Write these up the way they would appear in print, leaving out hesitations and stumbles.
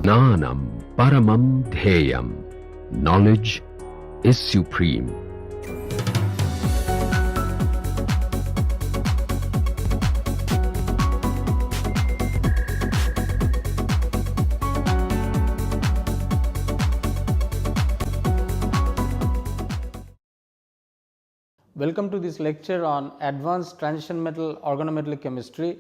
Jnanam paramam dhyeyam. Knowledge is supreme. Welcome to this lecture on advanced transition metal organometallic chemistry.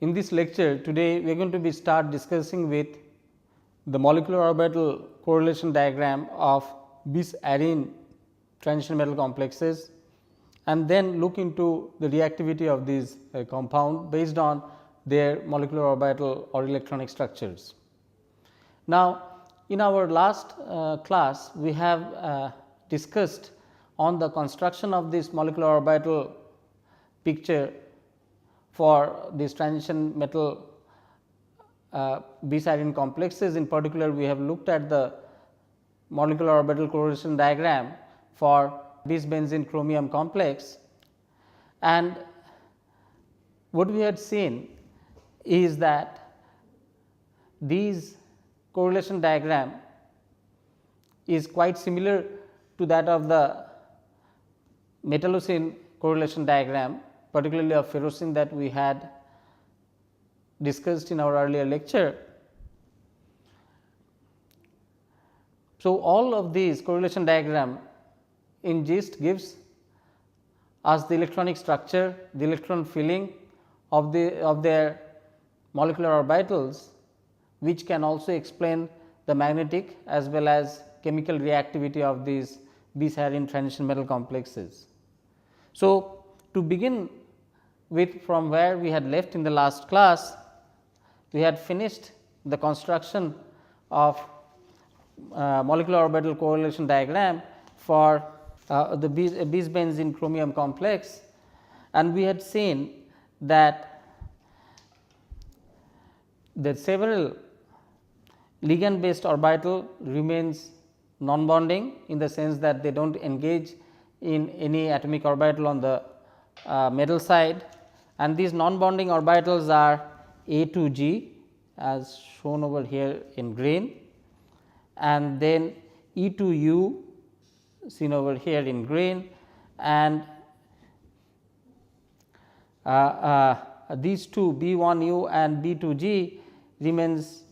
In this lecture today we are going to start discussing with the molecular orbital correlation diagram of bis arene transition metal complexes, and then look into the reactivity of these compound based on their molecular orbital or electronic structures. Now, in our last class we have discussed on the construction of this molecular orbital picture for this transition metal bis arene complexes. In particular, we have looked at the molecular orbital correlation diagram for bis benzene chromium complex, and what we had seen is that these correlation diagram is quite similar to that of the metallocene correlation diagram, particularly of ferrocene that we had discussed in our earlier lecture. So, all of these correlation diagram in gist gives us the electronic structure, the electron filling of their molecular orbitals, which can also explain the magnetic as well as chemical reactivity of these bis arene transition metal complexes. So, to begin with, from where we had left in the last class, we had finished the construction of molecular orbital correlation diagram for the bis benzene chromium complex, and we had seen that the several ligand based orbital remains non bonding, in the sense that they do not engage in any atomic orbital on the metal side, and these non bonding orbitals are A to G as shown over here in green, and then E to U seen over here in green, and these two B1U and B2G remains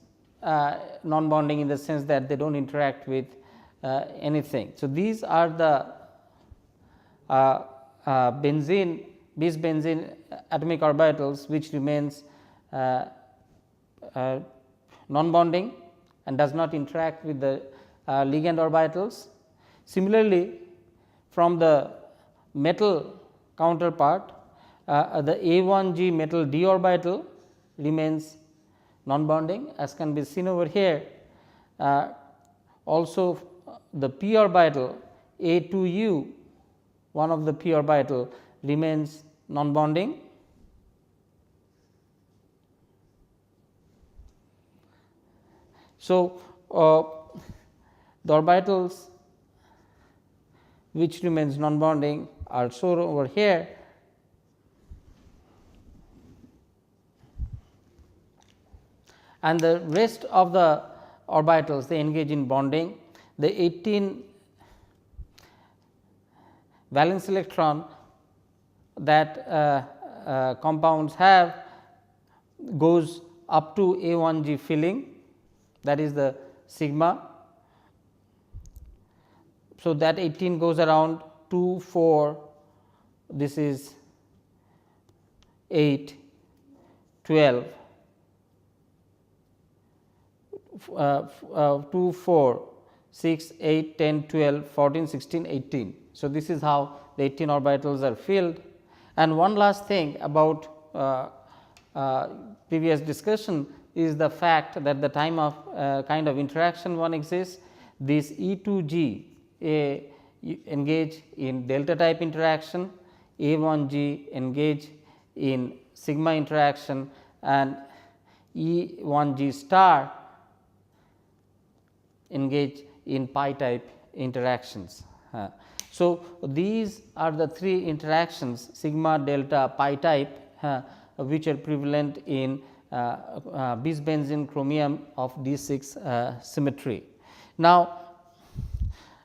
non bonding, in the sense that they do not interact with anything. So, these are the benzene bis benzene atomic orbitals which remains non bonding and does not interact with the ligand orbitals. Similarly, from the metal counterpart, the A1G metal d orbital remains non bonding, as can be seen over here. Also, the p orbital A2U, one of the p orbital, remains non bonding. So, the orbitals which remains non bonding are shown over here, and the rest of the orbitals they engage in bonding. The 18 valence electron that compounds have goes up to A1G filling, that is the sigma. So, that 18 goes around 2, 4, this is 8, 12, 2, 4, 6, 8, 10, 12, 14, 16, 18. So, this is how the 18 orbitals are filled. And one last thing about previous discussion is the fact that the time of kind of interaction one exists, this E2G engage in delta type interaction, A1G engage in sigma interaction, and E1G star engage in pi type interactions. So, these are the three interactions sigma, delta, pi type which are prevalent in bis benzene chromium of D6 symmetry. Now,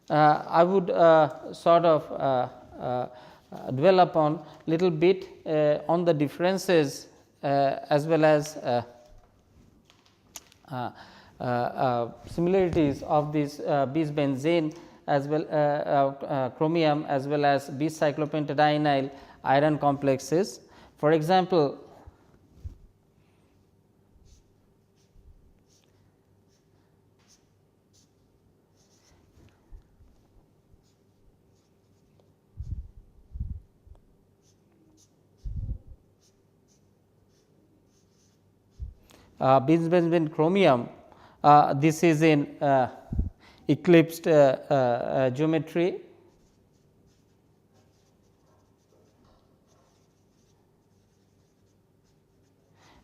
I would sort of dwell upon little bit on the differences as well as similarities of this bis benzene as well chromium as well as bis cyclopentadienyl iron complexes. For example, bis benzene chromium, this is in eclipsed geometry,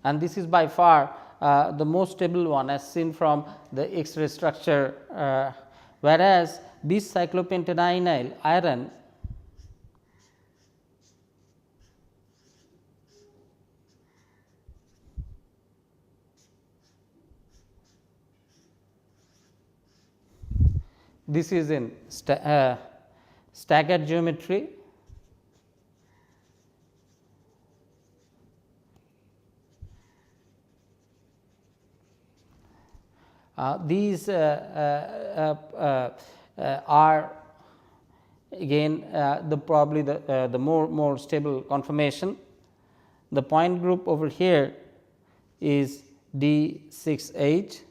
and this is by far the most stable one as seen from the X-ray structure, whereas bis cyclopentadienyl iron this is in staggered geometry, these are again the probably the more stable conformation. The point group over here is D6H,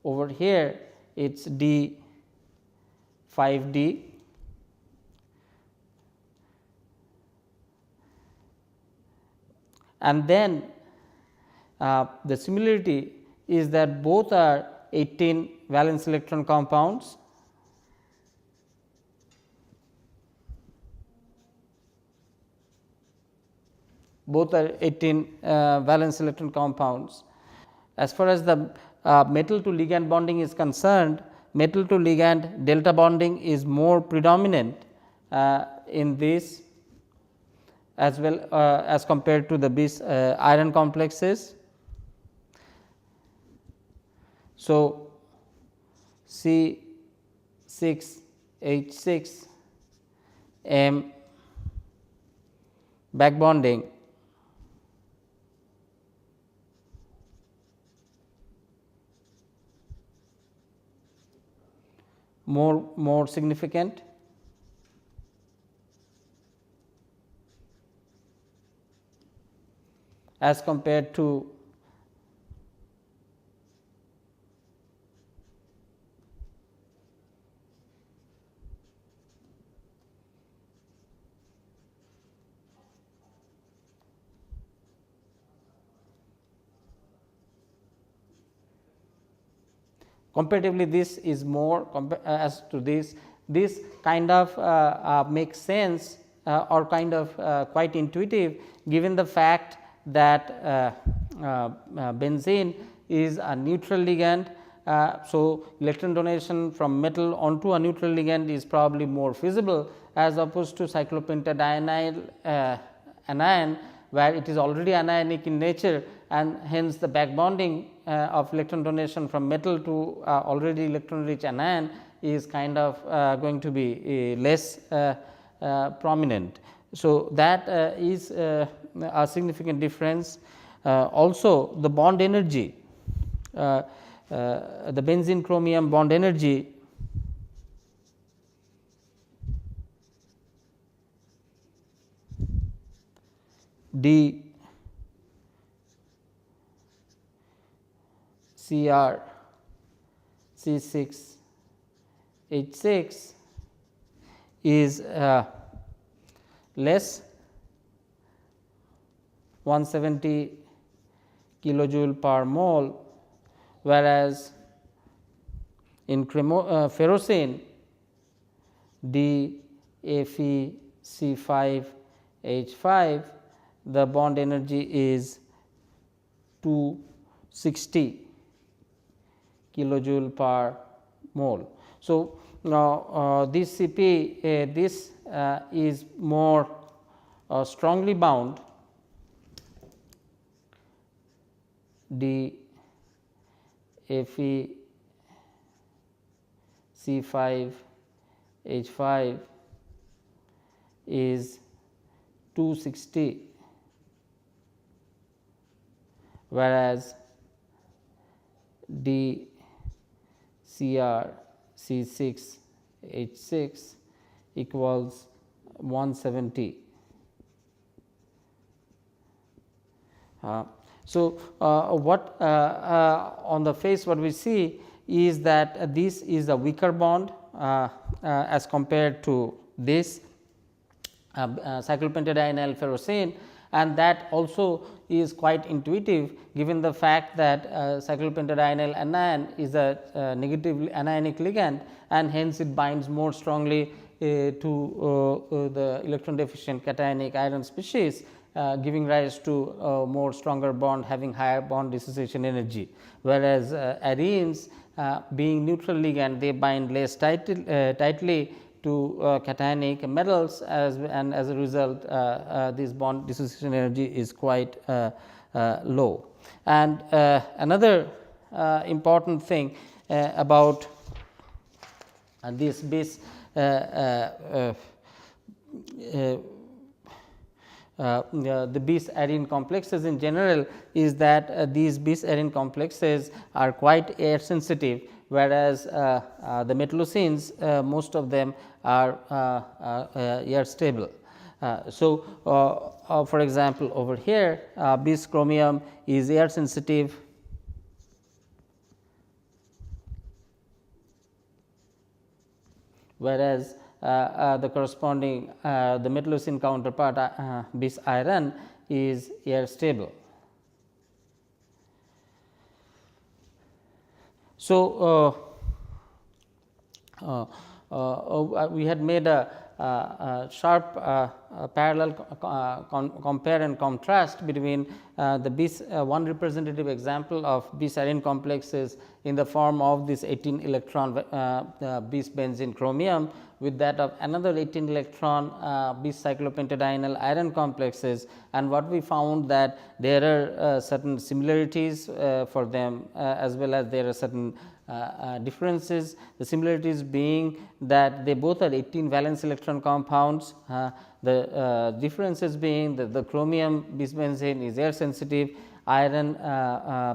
over here it is D5D, and then the similarity is that both are 18 valence electron compounds, both are 18 valence electron compounds. As far as the metal to ligand bonding is concerned, metal to ligand delta bonding is more predominant in this as well as compared to the bis iron complexes. So, C6H6 M back bonding more significant, as compared to comparatively this is more as to this kind of makes sense or kind of quite intuitive, given the fact that benzene is a neutral ligand. So, electron donation from metal onto a neutral ligand is probably more feasible as opposed to cyclopentadienyl anion, where it is already anionic in nature, and hence the back bonding of electron donation from metal to already electron rich anion is kind of going to be less prominent. So, that is a significant difference. Also the bond energy, the benzene chromium bond energy D Cr C6 H6 is less 170 kilojoule per mole, whereas in ferrocene DFeC5H5 the bond energy is 260 kilojoule per mole. So, now this Cp this is more strongly bound D Fe C5 H5 is 260, whereas D Cr C6 H6 equals 170. What on the face what we see is that this is a weaker bond as compared to this cyclopentadienyl ferrocene, and that also is quite intuitive given the fact that cyclopentadienyl anion is a negatively anionic ligand, and hence it binds more strongly to the electron deficient cationic iron species, giving rise to more stronger bond having higher bond dissociation energy, whereas arenes being neutral ligand, they bind less tightly to cationic metals, and as a result this bond dissociation energy is quite low. And another important thing about this base the bis arene complexes in general is that these bis arene complexes are quite air sensitive, whereas the metallocenes most of them are air stable. For example, over here bis chromium is air sensitive, whereas the corresponding the metallocene counterpart bis iron is air stable. So, we had made a sharp parallel compare and contrast between the bis one representative example of bis arene complexes in the form of this 18 electron bis benzene chromium with that of another 18 electron bis cyclopentadienyl iron complexes, and what we found that there are certain similarities for them as well as there are certain differences. The similarities being that they both are 18 valence electron compounds, the differences being that the chromium bis benzene is air sensitive, iron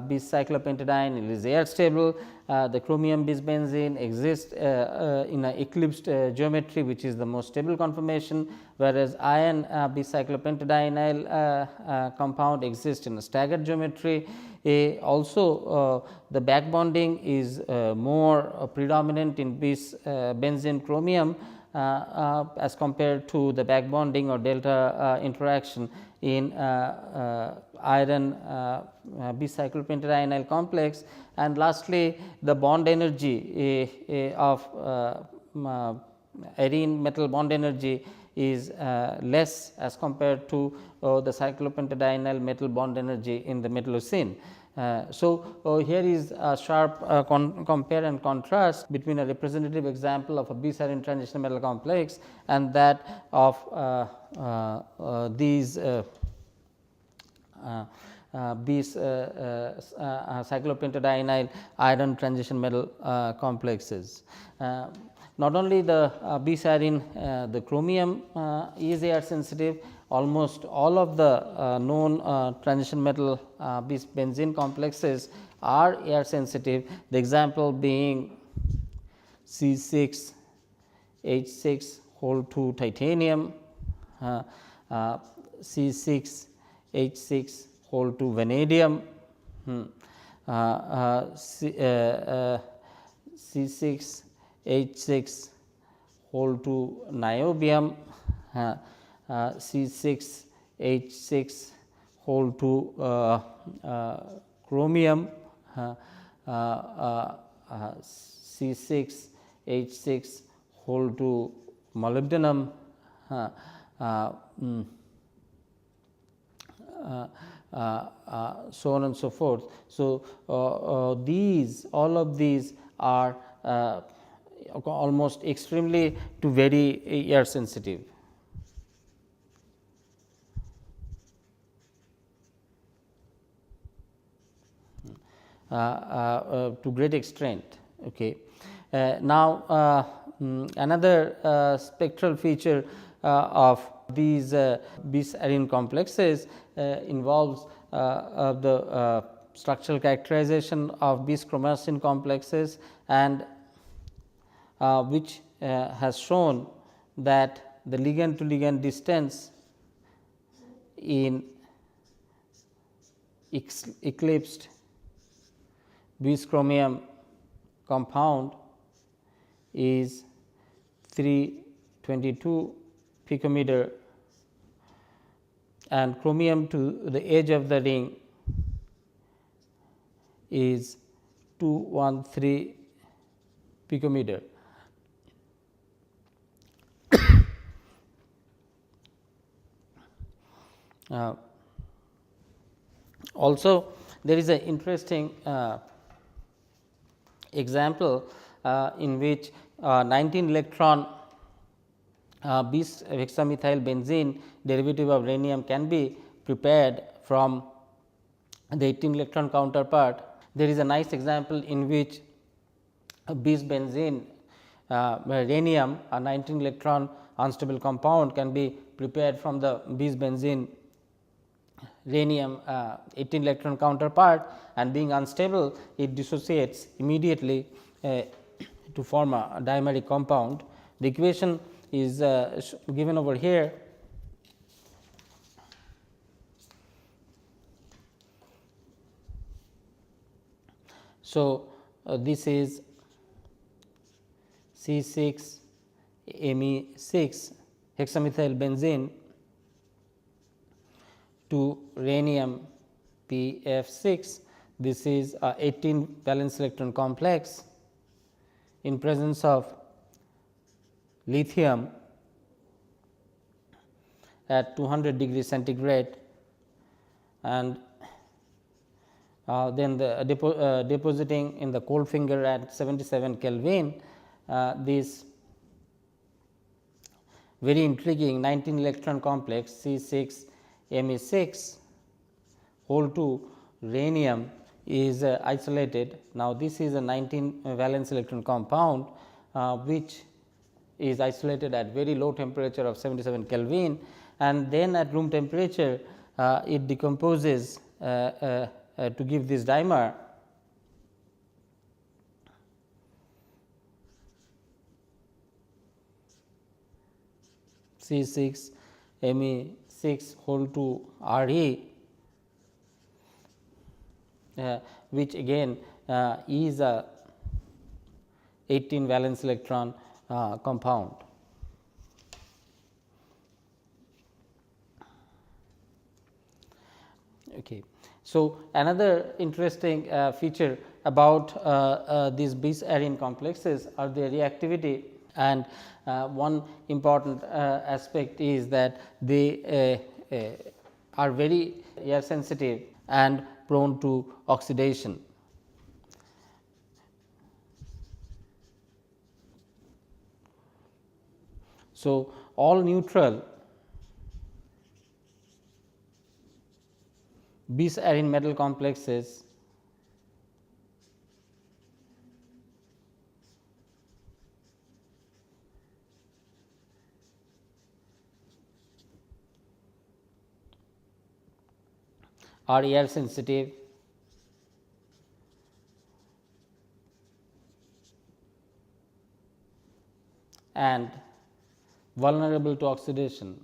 bis cyclopentadienyl is air stable, the chromium bis benzene exists in a eclipsed geometry which is the most stable conformation, whereas iron bis cyclopentadienyl compound exists in a staggered geometry. Also the back bonding is more predominant in bis benzene chromium as compared to the back bonding or delta interaction in iron bis cyclopentadienyl complex. And lastly, the bond energy of arene metal bond energy is less as compared to the cyclopentadienyl metal bond energy in the metallocene. Here is a sharp compare and contrast between a representative example of a bis arene transition metal complex and that of these bis cyclopentadienyl iron transition metal complexes. Not only the bis arene, the chromium is air sensitive, almost all of the known transition metal bis benzene complexes are air sensitive. The example being C6 H6 whole 2 titanium, C6 H6 whole 2 vanadium, C6 H6 whole 2 niobium, C6 H6 whole 2 chromium, C6 H6 whole 2 molybdenum, so on and so forth. So, all of these are almost extremely to very air sensitive. to great extent. Okay. Now, another spectral feature of these bis arene complexes involves the structural characterization of bis chromatin complexes, and which has shown that the ligand to ligand distance in eclipsed bis chromium compound is 322 picometer, and chromium to the edge of the ring is 213 picometer. Also, there is an interesting example in which 19 electron bis hexamethyl benzene derivative of rhenium can be prepared from the 18 electron counterpart. There is a nice example in which bis benzene rhenium, a 19 electron unstable compound, can be prepared from the bis benzene rhenium 18 electron counterpart, and being unstable it dissociates immediately to form a dimeric compound. The equation is given over here. So, this is C6 Me6 hexamethyl benzene to rhenium PF6. This is a 18 valence electron complex in presence of lithium at 200 degrees centigrade, and then the depositing in the cold finger at 77 Kelvin. This very intriguing 19 electron complex C6 Me6 whole to rhenium is isolated. Now, this is a 19 valence electron compound which is isolated at very low temperature of 77 Kelvin, and then at room temperature it decomposes to give this dimer. C6 Me6 whole to Re, which again is a 18 valence electron compound. Okay. So, another interesting feature about these bis arene complexes are their reactivity, and one important aspect is that they are very air sensitive and prone to oxidation. So, all neutral bis arene metal complexes are air sensitive and vulnerable to oxidation.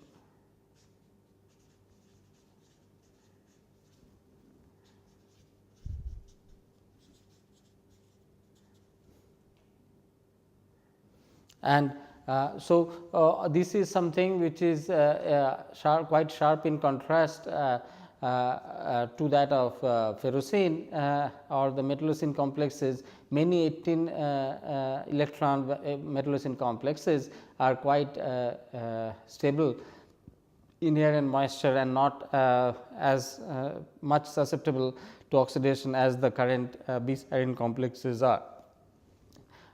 And so, this is something which is quite sharp in contrast to that of ferrocene or the metallocene complexes. Many 18 electron metallocene complexes are quite stable in air and moisture, and not as much susceptible to oxidation as the current bis arene complexes are.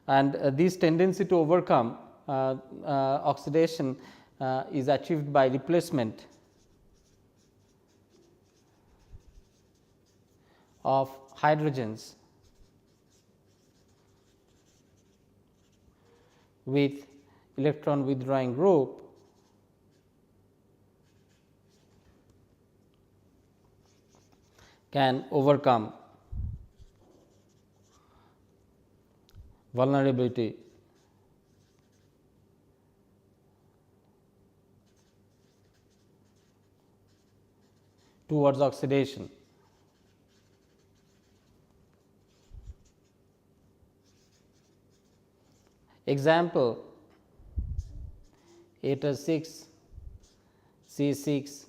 And this tendency to overcome oxidation is achieved by replacement of hydrogens with electron withdrawing group can overcome vulnerability towards oxidation. Example, eta 6 C6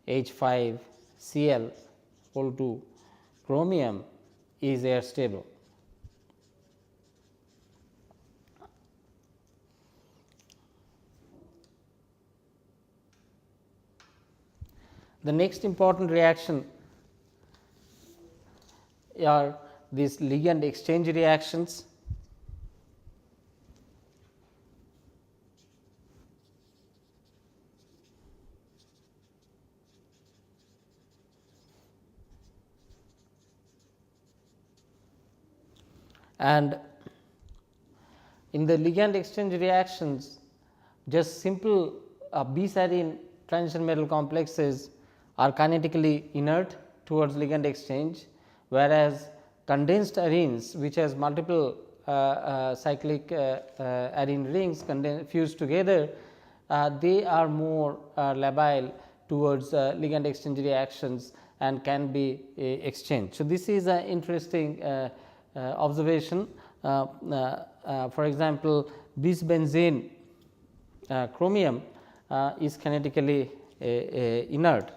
H5 Cl equal to chromium is air stable. The next important reaction are these ligand exchange reactions. And in the ligand exchange reactions, just simple bis-arene transition metal complexes are kinetically inert towards ligand exchange, whereas condensed arenes which has multiple cyclic arene rings fused together, they are more labile towards ligand exchange reactions and can be exchanged. So, this is an interesting observation. For example, bis benzene chromium is kinetically inert.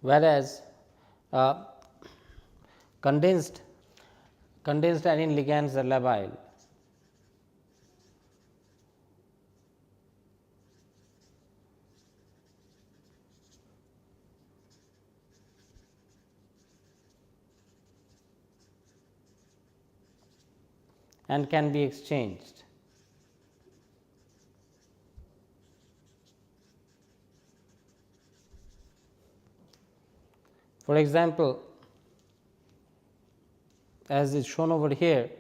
Whereas condensed arene ligands are labile. And can be exchanged. For example, as is shown over here,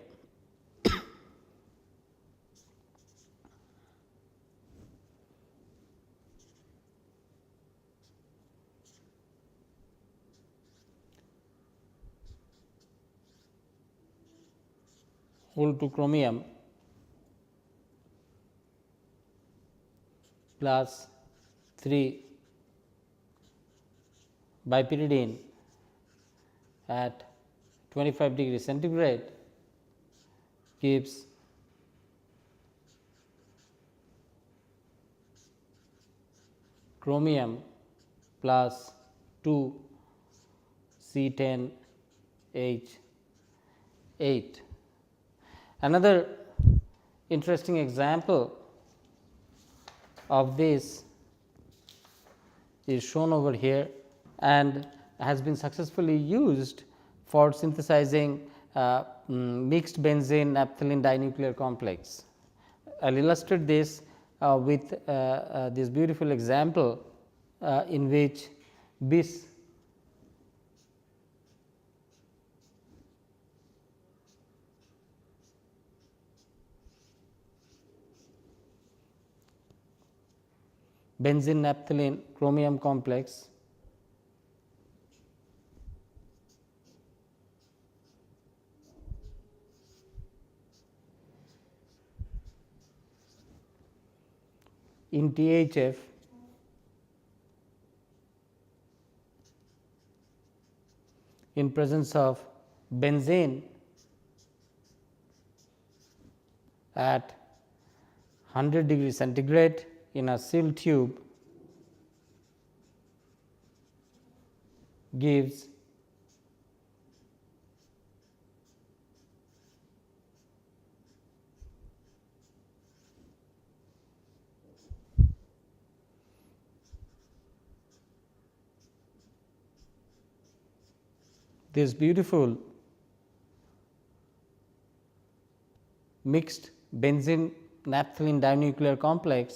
whole to chromium plus 3 bipyridine at 25 degree centigrade gives chromium plus 2 C10 H8. Another interesting example of this is shown over here and has been successfully used for synthesizing mixed benzene naphthalene dinuclear complex. I will illustrate this with this beautiful example in which bis benzene naphthalene chromium complex in THF in presence of benzene at 100 degree centigrade in a sealed tube gives this beautiful mixed benzene naphthalene dinuclear complex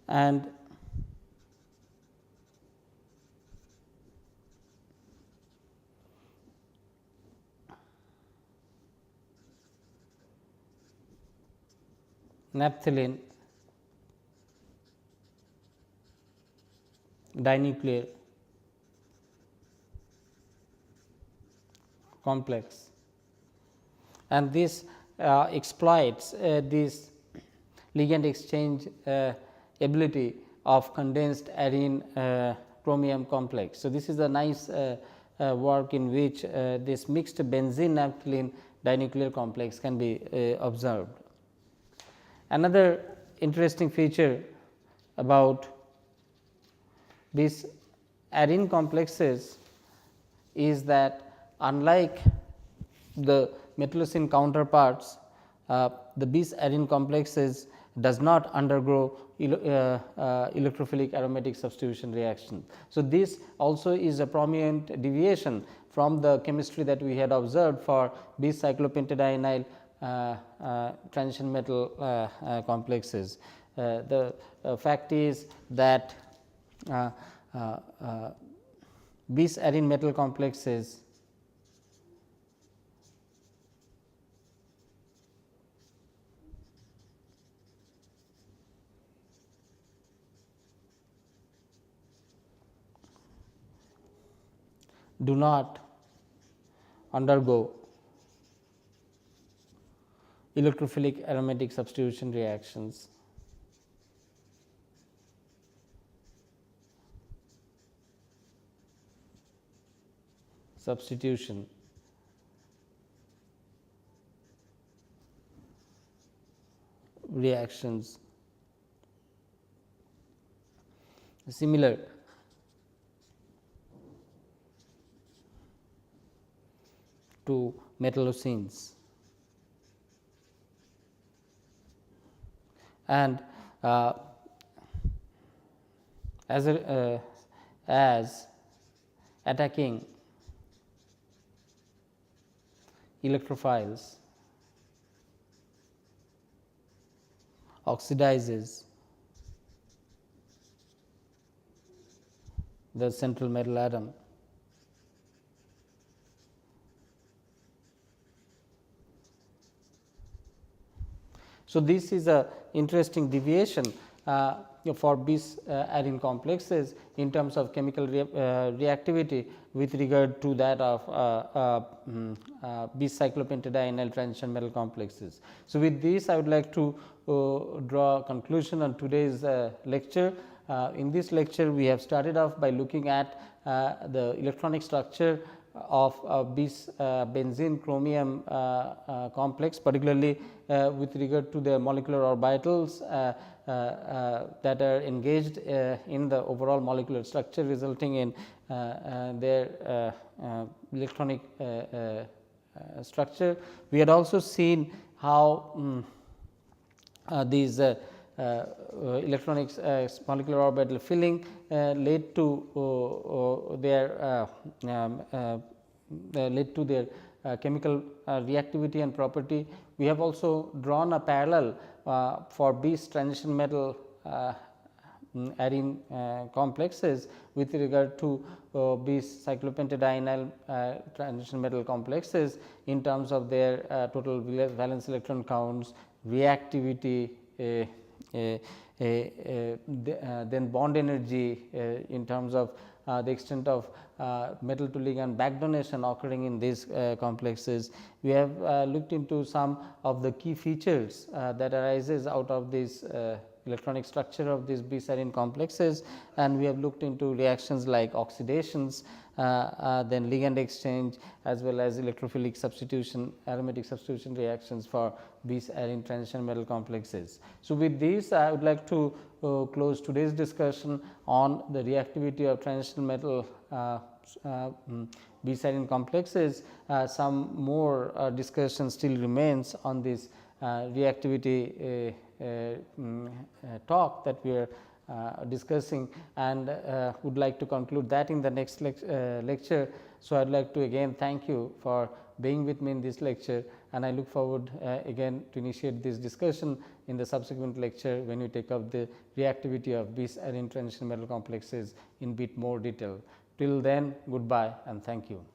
and naphthalene dinuclear complex, and this exploits this ligand exchange ability of condensed arene chromium complex. So, this is a nice work in which this mixed benzene naphthalene dinuclear complex can be observed. Another interesting feature about these arene complexes is that unlike the metallocene counterparts, the bis arene complexes does not undergo electrophilic aromatic substitution reaction. So, this also is a prominent deviation from the chemistry that we had observed for bis cyclopentadienyl transition metal complexes. The fact is that bis arene metal complexes do not undergo electrophilic aromatic substitution reactions. Reactions similar to metallocenes, and as attacking electrophiles oxidizes the central metal atom. So, this is a interesting deviation for bis arene complexes in terms of chemical reactivity with regard to that of bis cyclopentadienyl transition metal complexes. So, with this I would like to draw a conclusion on today's lecture. In this lecture we have started off by looking at the electronic structure of bis benzene chromium complex, particularly with regard to the molecular orbitals that are engaged in the overall molecular structure, resulting in their electronic structure. We had also seen how these electronics molecular orbital filling led to their chemical reactivity and property. We have also drawn a parallel for bis transition metal arene complexes with regard to bis cyclopentadienyl transition metal complexes in terms of their total valence electron counts, reactivity, then bond energy in terms of the extent of metal to ligand back donation occurring in these complexes. We have looked into some of the key features that arises out of these electronic structure of these bis-arene complexes, and we have looked into reactions like oxidations, then ligand exchange, as well as electrophilic substitution, aromatic substitution reactions for bis-arene transition metal complexes. So, with this I would like to close today's discussion on the reactivity of transition metal bis-arene complexes. Some more discussion still remains on this reactivity talk that we are discussing, and would like to conclude that in the next lecture. So, I would like to again thank you for being with me in this lecture, and I look forward again to initiate this discussion in the subsequent lecture when we take up the reactivity of bis-arene transition metal complexes in bit more detail. Till then, goodbye and thank you.